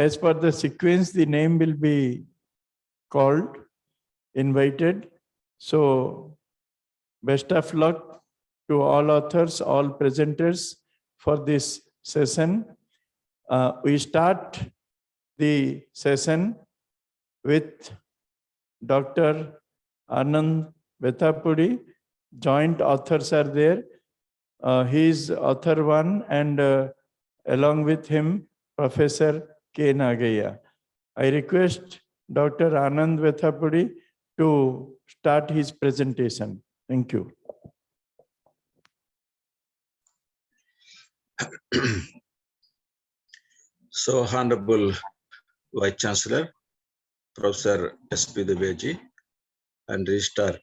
As per the sequence, the name will be called, invited. So best of luck to all authors, all presenters for this session. We start the session with Dr. Anand Bethapudi. Joint authors are there. He is author one, and along with him, Professor K. Nagaya. I request Dr. Anand Bethapudi to start his presentation. Thank you. So, Honorable Vice Chancellor, Professor S.P. Deveji, and Registrar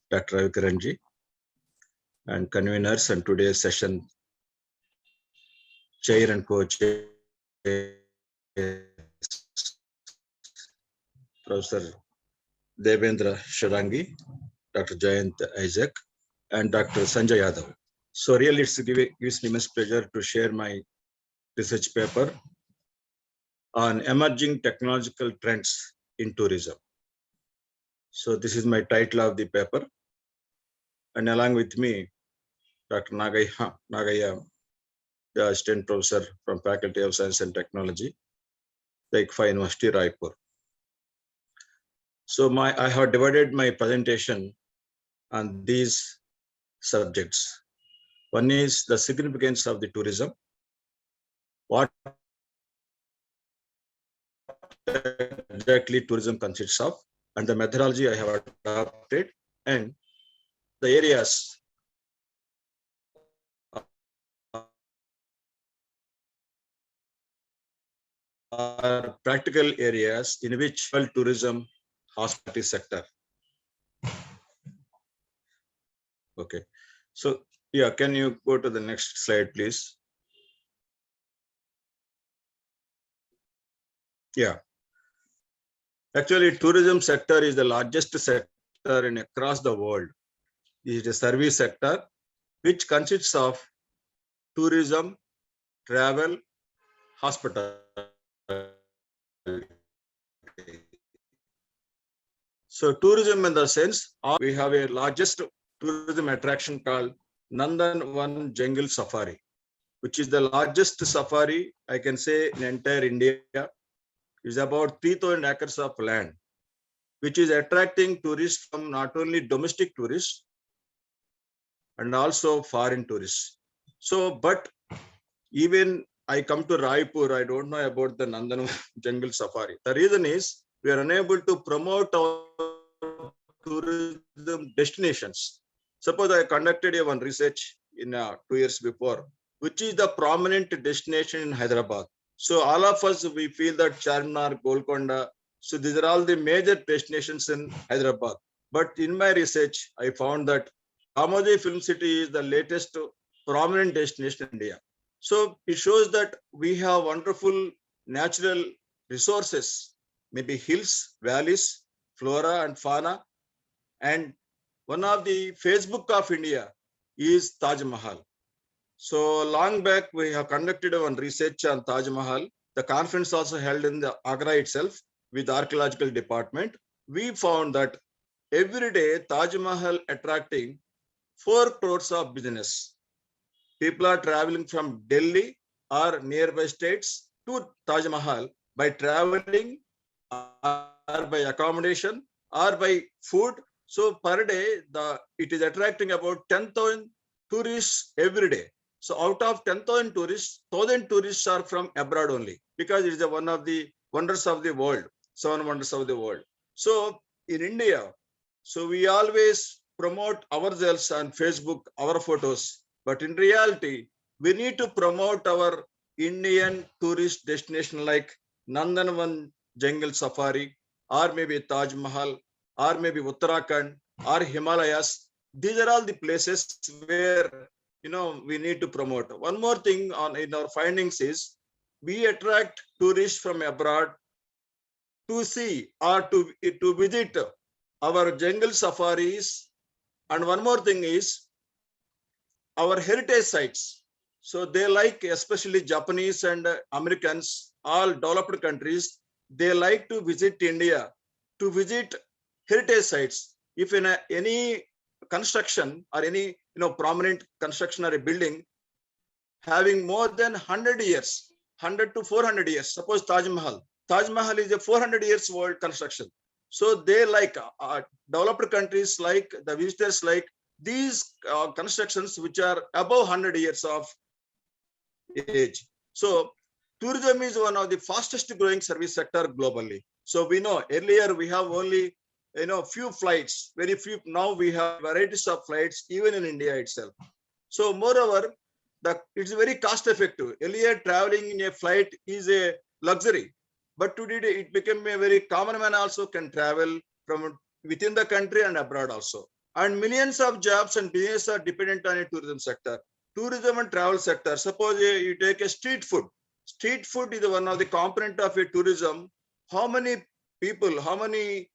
Dr. Ravikaranji, and conveners and today's session chair and co-chair, Professor Devendra Sharangi, Dr. Jayant Isaac, and Dr. Sanjay Yadav. So really it gives me immense pleasure to share my research paper on emerging technological trends in tourism. So this is my title of the paper. And along with me, Dr. Nagaya, the assistant professor from Faculty of Science and Technology, the ICFAI University, Raipur. So I have divided my presentation on these subjects. One is the significance of the tourism, what exactly tourism consists of, and the methodology I have adopted, and the areas are practical areas in which tourism hospitality sector. Okay, so yeah, can you go to the next slide, please? Yeah, actually, tourism sector is the largest sector in across the world. It is a service sector which consists of tourism, travel, hospitality. So tourism in the sense, we have a largest tourism attraction called Nandanvan Jungle Safari, which is the largest safari, I can say, in entire India. It's about 3,000 acres of land, which is attracting tourists from not only domestic tourists and also foreign tourists. So, but even I come to Raipur, I don't know about the Nandanvan Jungle Safari. The reason is we are unable to promote our tourism destinations. Suppose I conducted one research in 2 years before, which is the prominent destination in Hyderabad. So all of us, we feel that Charminar, Golconda, so these are all the major destinations in Hyderabad. But in my research, I found that Ramoji Film City is the latest prominent destination in India. So it shows that we have wonderful natural resources, maybe hills, valleys, flora and fauna. And one of the Facebook of India is Taj Mahal. So long back, we have conducted one research on Taj Mahal. The conference also held in the Agra itself with the archaeological department. We found that every day Taj Mahal attracting 4 crores of business. People are traveling from Delhi or nearby states to Taj Mahal by traveling or by accommodation or by food. So per day, it is attracting about 10,000 tourists every day. So out of 10,000 tourists, 1,000 tourists are from abroad only, because it is one of the wonders of the world, 7 wonders of the world. So in India, so we always promote ourselves on Facebook, our photos, but in reality, we need to promote our Indian tourist destination like Nandanvan Jungle Safari, or maybe Taj Mahal, or maybe Uttarakhand, or Himalayas. These are all the places where we need to promote. One more thing in our findings is we attract tourists from abroad to see or to visit our jungle safaris. And one more thing is our heritage sites. So they like, especially Japanese and Americans, all developed countries, they like to visit India to visit heritage sites. If in any construction or any prominent construction or a building having more than 100 years, 100 to 400 years, suppose Taj Mahal. Taj Mahal is a 400 years old construction. So they like developed countries, like the visitors like these constructions which are above 100 years of age. So tourism is one of the fastest growing service sector globally. So we know earlier we have only few flights, very few. Now we have varieties of flights even in India itself. So moreover, it's very cost effective. Earlier traveling in a flight is a luxury, but today it became a very common man also can travel from within the country and abroad also. And millions of jobs and business are dependent on a tourism sector. Tourism and travel sector. Suppose you take a street food. Street food is one of the component of a tourism. How many people, how many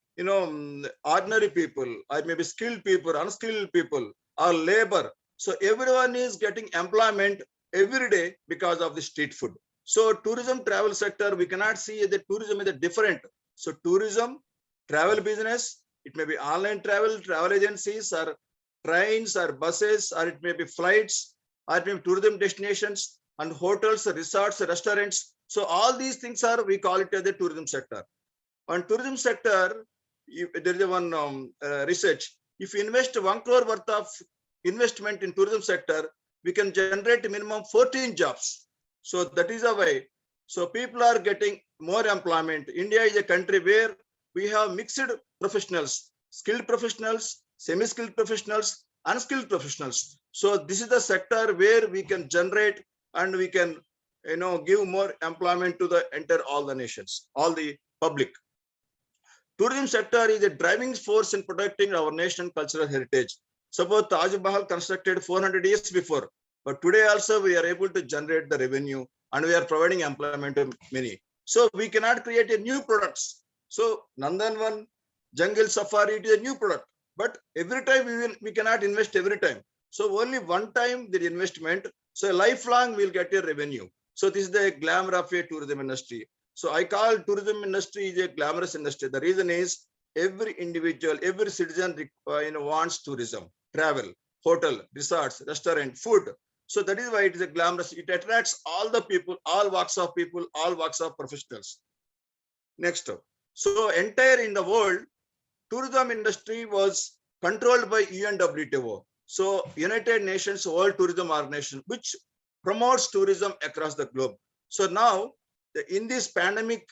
ordinary people, or maybe skilled people, unskilled people, or labor. So everyone is getting employment every day because of the street food. So tourism travel sector, we cannot see that tourism is different. So tourism, travel business, it may be online travel agencies, or trains, or buses, or it may be flights, or it may be tourism destinations and hotels, resorts, restaurants. So all these things are, we call it as the tourism sector. On tourism sector, there is one research. If you invest 1 crore worth of investment in tourism sector, we can generate minimum 14 jobs. So that is a way. So people are getting more employment. India is a country where we have mixed professionals, skilled professionals, semi-skilled professionals, unskilled professionals. So this is the sector where we can generate and we can give more employment to the entire all the nations, all the public. Tourism sector is a driving force in protecting our national cultural heritage. Suppose Taj Mahal constructed 400 years before, but today also we are able to generate the revenue and we are providing employment to many. So we cannot create a new products. So Nandanvan, Jungle Safari, it is a new product, but every time we cannot invest every time. So only one time the investment. So lifelong we'll get a revenue. So this is the glamour of a tourism industry. So I call tourism industry is a glamorous industry. The reason is every individual, every citizen wants tourism, travel, hotel, resorts, restaurant, food. So that is why it is a glamorous. It attracts all the people, all walks of people, all walks of professionals. Next. So entire in the world, tourism industry was controlled by UNWTO. So United Nations World Tourism Organization, which promotes tourism across the globe. So now in this pandemic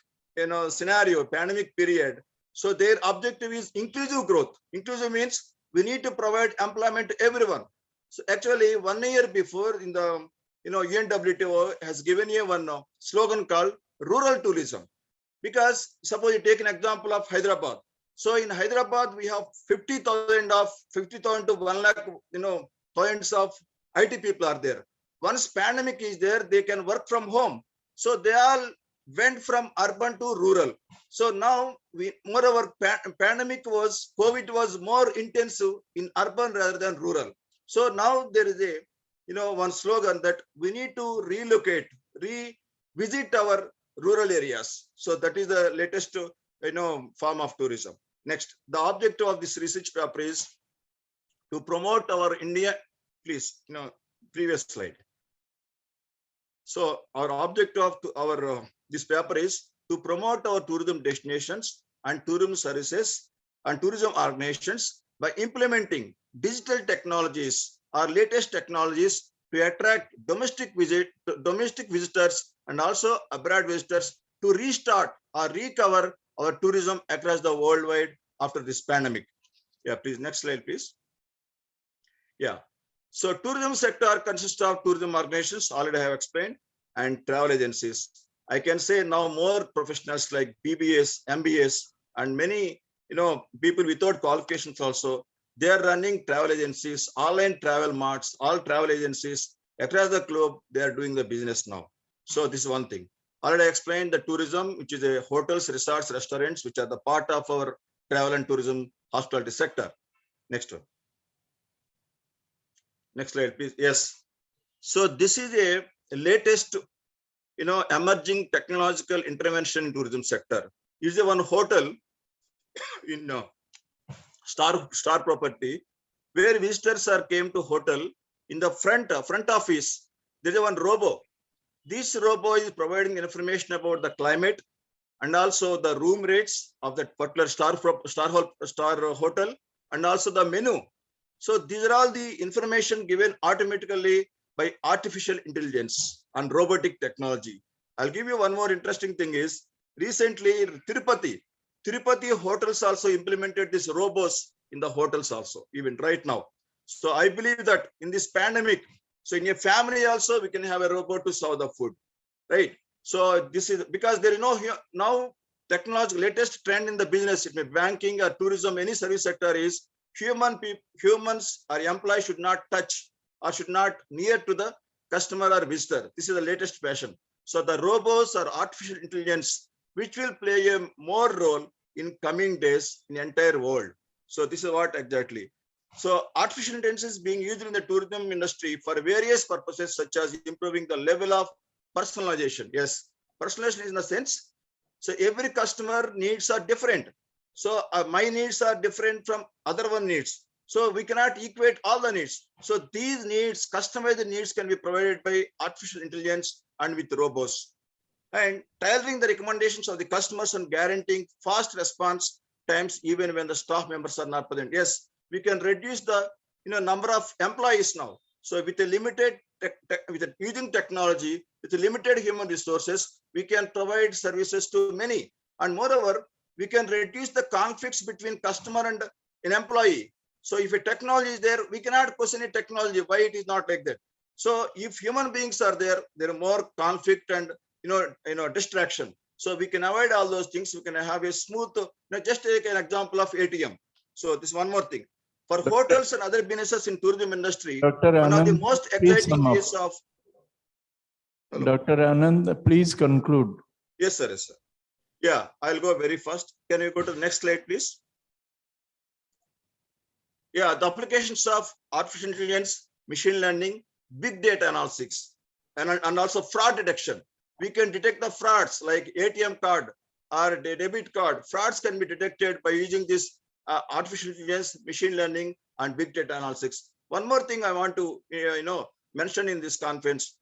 scenario, pandemic period, so their objective is inclusive growth. Inclusive means we need to provide employment to everyone. So actually 1 year before in the UNWTO has given you one slogan called rural tourism. Because suppose you take an example of Hyderabad. So in Hyderabad we have 50,000 to 1 lakh thousands of IT people are there. Once pandemic is there, they can work from home. So they all went from urban to rural. So now moreover, pandemic was, COVID was more intensive in urban rather than rural. So now there is a, one slogan that we need to relocate, revisit our rural areas. So that is the latest, form of tourism. Next, the objective of this research paper is to promote our India. Please, previous slide. So our objective of our this paper is to promote our tourism destinations and tourism services and tourism organizations by implementing digital technologies or latest technologies to attract domestic visitors and also abroad visitors to restart or recover our tourism across the worldwide after this pandemic. Yeah, please, next slide, please. Yeah. So tourism sector consists of tourism organizations, already I have explained, and travel agencies. I can say now more professionals like BBS, MBS, and many people without qualifications also, they are running travel agencies, online travel marts, all travel agencies across the globe, they are doing the business now. So this is one thing. Already I explained the tourism, which is a hotels, resorts, restaurants, which are the part of our travel and tourism hospitality sector. Next one. Next slide, please. Yes. So this is a latest, emerging technological intervention in tourism sector. Is a one hotel in Star Property where visitors are came to hotel. In the front office, there is one robo. This robo is providing information about the climate and also the room rates of that particular star hotel and also the menu. So these are all the information given automatically by artificial intelligence and robotic technology. I'll give you one more interesting thing is recently in Tirupati hotels also implemented these robots in the hotels also, even right now. So I believe that in this pandemic, so in a family also we can have a robot to serve the food, right? So this is because there is no now technology latest trend in the business, it may banking or tourism, any service sector is humans or employees should not touch or should not near to the customer or visitor. This is the latest fashion. So the robots or artificial intelligence, which will play a more role in coming days in the entire world. So this is what exactly. So artificial intelligence is being used in the tourism industry for various purposes, such as improving the level of personalization. Yes, personalization in the sense, so every customer needs are different. So my needs are different from other one needs. So we cannot equate all the needs. So these needs, customized needs can be provided by artificial intelligence and with robots. And tailoring the recommendations of the customers and guaranteeing fast response times even when the staff members are not present. Yes, we can reduce the number of employees now. So with a limited using technology, with a limited human resources, we can provide services to many. And moreover, we can reduce the conflicts between customer and an employee. So if a technology is there, we cannot question a technology why it is not like that. So if human beings are there, there are more conflict and distraction. So we can avoid all those things. We can have a smooth. Just take an example of ATM. So this one more thing for hotels and other businesses in tourism industry. Dr. One of the Anand, most please exciting sum up. is of. Hello. Dr. Anand, please conclude. Yes, sir. Yes, sir. Yeah, I'll go very fast. Can you go to the next slide, please? Yeah, the applications of artificial intelligence, machine learning, big data analytics, and also fraud detection. We can detect the frauds like ATM card or debit card. Frauds can be detected by using this artificial intelligence, machine learning, and big data analytics. One more thing I want to mention in this conference.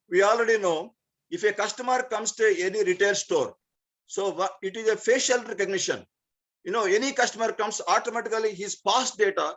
We already know if a customer comes to any retail store, so it is a facial recognition. Any customer comes automatically his past data,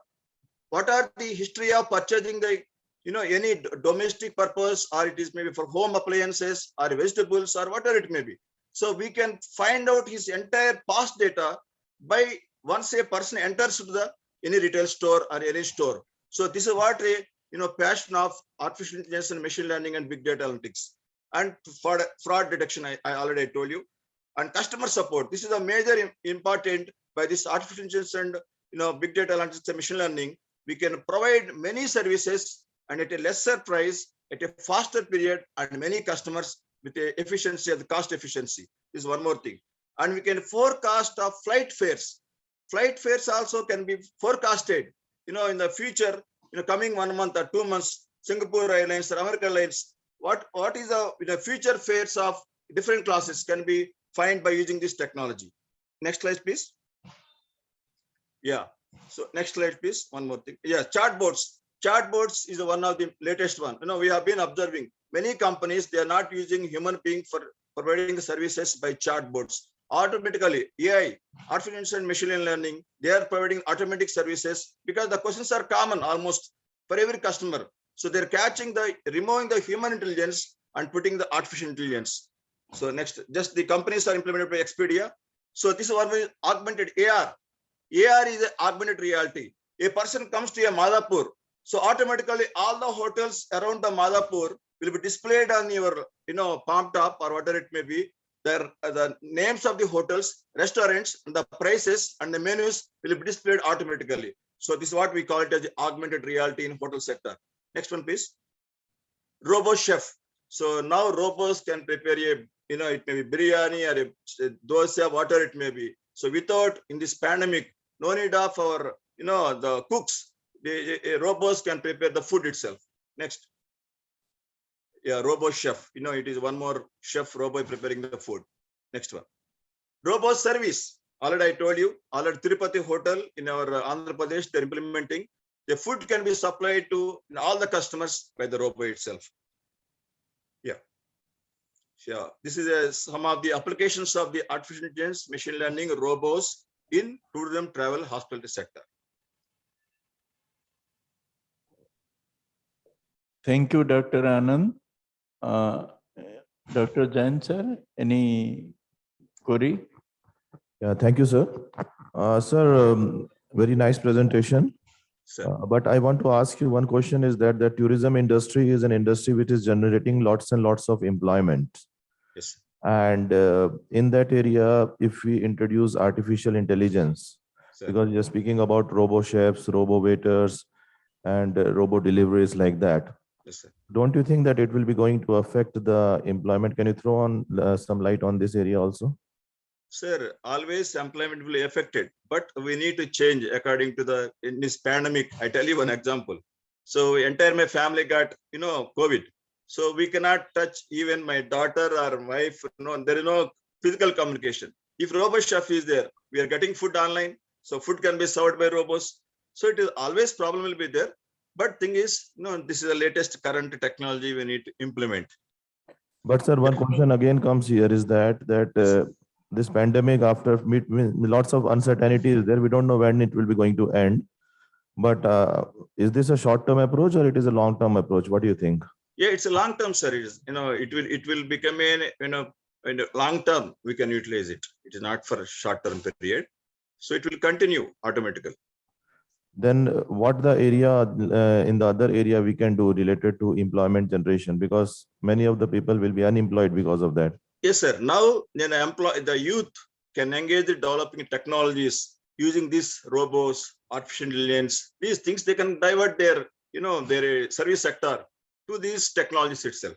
what are the history of purchasing the any domestic purpose, or it is maybe for home appliances or vegetables or whatever it may be. So we can find out his entire past data by once a person enters to the any retail store or any store. So this is what a passion of artificial intelligence and machine learning and big data analytics. And for fraud detection, I already told you. And customer support, this is a major important by this artificial intelligence and big data analytics and machine learning. We can provide many services and at a lesser price, at a faster period, and many customers with the efficiency of the cost efficiency. This is one more thing. And we can forecast of flight fares. Flight fares also can be forecasted. In the future, coming 1 month or 2 months, Singapore Airlines or American Airlines, what is the future fares of different classes can be found by using this technology. Next slide, please. Yeah. So next slide, please. One more thing. Yeah, chatbots. Chatbots is one of the latest one. We have been observing many companies, they are not using human being for providing the services by chatbots. Automatically, AI, artificial and machine learning, they are providing automatic services because the questions are common almost for every customer. So they're removing the human intelligence and putting the artificial intelligence. So next, just the companies are implemented by Expedia. So this is what we augmented AR. AR is an augmented reality. A person comes to a Madhapur, so automatically all the hotels around the Madhapur will be displayed on your, palm top or whatever it may be. The names of the hotels, restaurants, and the prices and the menus will be displayed automatically. So this is what we call it as augmented reality in hotel sector. Next one, please. Robo chef. So now robots can prepare it may be biryani or a dosa, whatever it may be. So without, in this pandemic, no need of our, the cooks. The robots can prepare the food itself. Next. Yeah, robo chef. You know, it is one more chef robot preparing the food. Next one. Robo service. Already I told you, already Tirupati hotel in our Andhra Pradesh, they're implementing. The food can be supplied to all the customers by the robot itself. Yeah. Yeah. This is some of the applications of the artificial intelligence, machine learning, robots in tourism, travel, hospitality sector. Thank you, Dr. Anand. Uh, Dr. Jain, sir, any query? Yeah, thank you, sir. Sir, very nice presentation. Sir. But I want to ask you one question is that the tourism industry is an industry which is generating lots and lots of employment. Yes. And in that area, if we introduce artificial intelligence, Sir. because you're speaking about robo chefs, robo waiters, and robo deliveries like that, Yes, sir. don't you think that it will be going to affect the employment? Can you throw on some light on this area also? Sir, always employment will be affected, but we need to change according to the, in this pandemic. I tell you one example. So entire my family got, COVID. So we cannot touch even my daughter or wife. No, there is no physical communication. If robot chef is there, we are getting food online. So food can be served by robots. So it is always problem will be there. But thing is, this is the latest current technology we need to implement. But sir, one question again comes here is that this pandemic, after lots of uncertainty is there, we don't know when it will be going to end. But is this a short-term approach or it is a long-term approach? What do you think? Yeah, it's a long term, sir. It is, it will become in a long term we can utilize it. It is not for a short term period. So it will continue automatically. Then what the area in the other area we can do related to employment generation, because many of the people will be unemployed because of that. Yes, sir. Now the youth can engage in developing technologies using these robots, artificial intelligence, these things. They can divert their their service sector to these technologies itself.